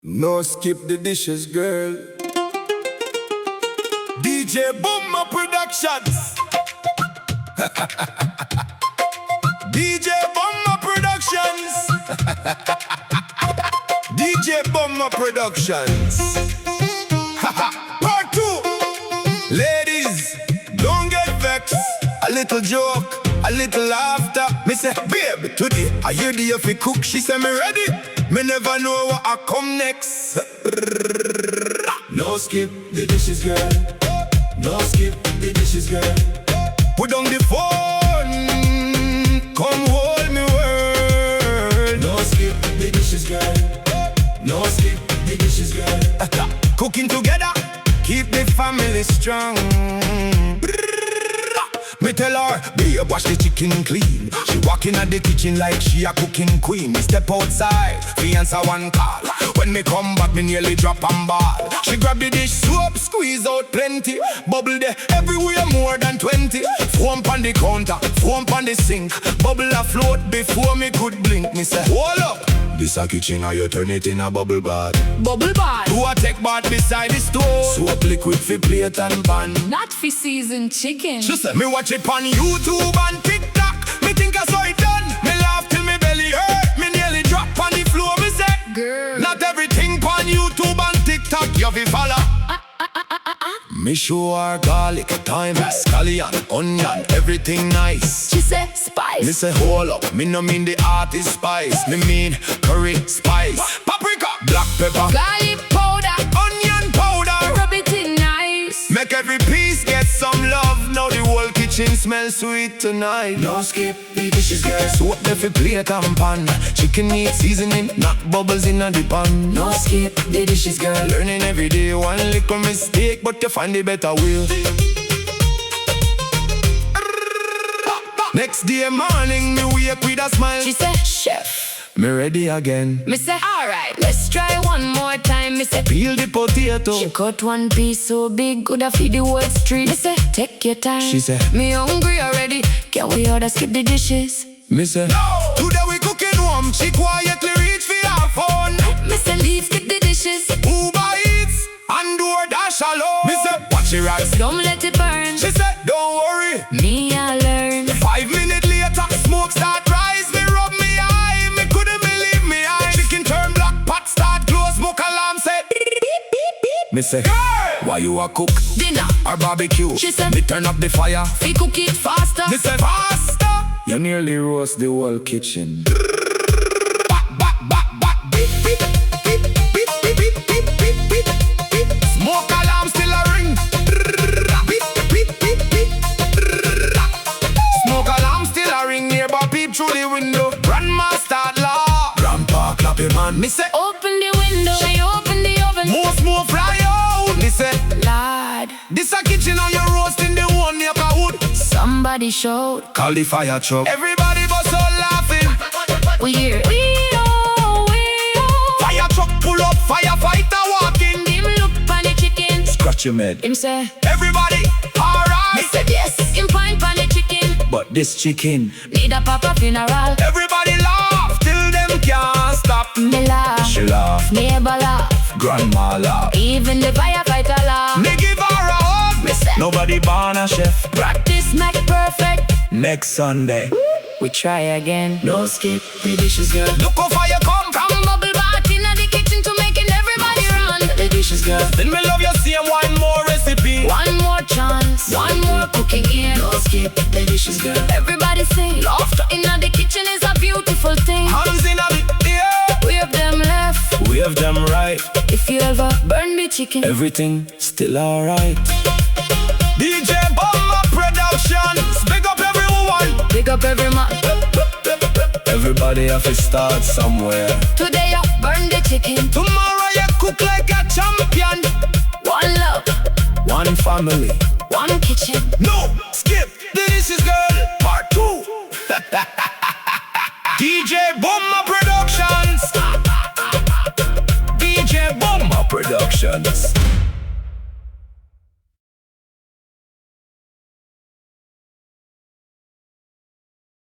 No skip the dishes, girl. DJ BUMMA Productions. DJ BUMMA Productions. DJ BUMMA Productions. Part 2. Ladies, don't get vexed. A little joke, a little laughter. Me say, babe, today I hear the if cook. She say me ready. Me never know what I come next. No skip the dishes, girl. No skip the dishes, girl. Put down the phone. Come hold me, world. No skip the dishes, girl. No skip the dishes, girl. Cooking together, keep the family strong. Me tell her, babe, wash the chicken clean. She walk in at the kitchen like she a cooking queen. Me step outside, fi answer one call. When me come back, me nearly drop and ball. She grab the dish soap, squeeze out plenty. Bubble there everywhere, more than 20. Foam on the counter, foam on the sink. Bubble afloat before me could blink. Me say, hold up, this a kitchen and you turn it in a bubble bath. Bubble bath. Do a take bath beside the stove. Soap liquid fi plate and pan. Not fi seasoned chicken. She say, me watch it on YouTube and TikTok. Me think I saw it done. Me laugh till me belly hurt. Me nearly drop on the floor. Me say, girl, not everything on YouTube and TikTok you fi follow. Me show her garlic, thyme, scallion, onion, everything nice. She say spice. Me say hold up, me no mean the art is spice. Me mean curry spice, paprika, black pepper, garlic powder, onion powder. rub it in nice. Make every piece get some love. Now the whole kitchen smells sweet tonight. No skip the dishes, girl. Soap the fi plate and pan. Chicken need seasoning, not bubbles in the pan. No skip the dishes, girl. Learning every day, one little mistake, but you find the better way. Next day morning, me wake with a smile. She say, chef, me ready again. me say, alright, let's try one more time. Me say, Peel the potato. she cut one piece so big, coulda feed the whole street. Me say, take your time. She say, me hungry already. Can we order skip the dishes? me say, no. Today we cooking warm. She quietly reach for her phone. Me say, leave skip the dishes. Uber Eats and DoorDash alone. Me say, watch your rocks. Don't let it burn. She said, don't worry. Me I learn. 5 minutes later, smoke start rise. Me rub me eye. Me couldn't believe me eyes. Chicken turn black, pot start close. Smoke alarm said, me say, girl, why you a cook Dinner. or barbecue? She said, me turn up the fire. we cook it faster. Me say, faster. You nearly roast the whole kitchen. Smoke alarm still a ring. Smoke alarm still a ring. Neighbor peep through the window. Grandma start laugh. Grandpa clap him man. Me say, Open the window. She open the oven. more smoke fly out. Me say, Lord, this a kitchen and you roasting the one near wood. somebody showed. Call the fire truck. Everybody bust out laughing. We hear Fire truck pull up. Firefighter walking. him look pan the chicken. Scratch your head. Him say, Everybody, me alright. said yes. Him find pan the chicken. But this chicken, Need a proper funeral. everybody laugh till them can't stop. Me laugh, She laugh, neighbor laugh, grandma laugh. even the firefighter laugh. Me give her a hug. Me say, Nobody born a chef. practice make perfect. Next Sunday, We try again. No skip the dishes, girl. look how far you come. From bubble bath in the kitchen to making everybody run. The dishes, girl. Then me love you same one more recipe. One more chance, one more cooking here. No skip the dishes, girl. Everybody sing. Laughter in the kitchen is a beautiful thing. Hands in a bit, yeah. Wave them left. We have them right. If you ever burn the chicken, Everything still alright. DJ BUMMA Productions. Big up everyone. pick up every man. Everybody have to start somewhere. Today you burn the chicken. Tomorrow you cook like a champion. One love, One family. one kitchen. No, skip the dishes, girl. Part 2. DJ BUMMA Productions. DJ BUMMA Productions.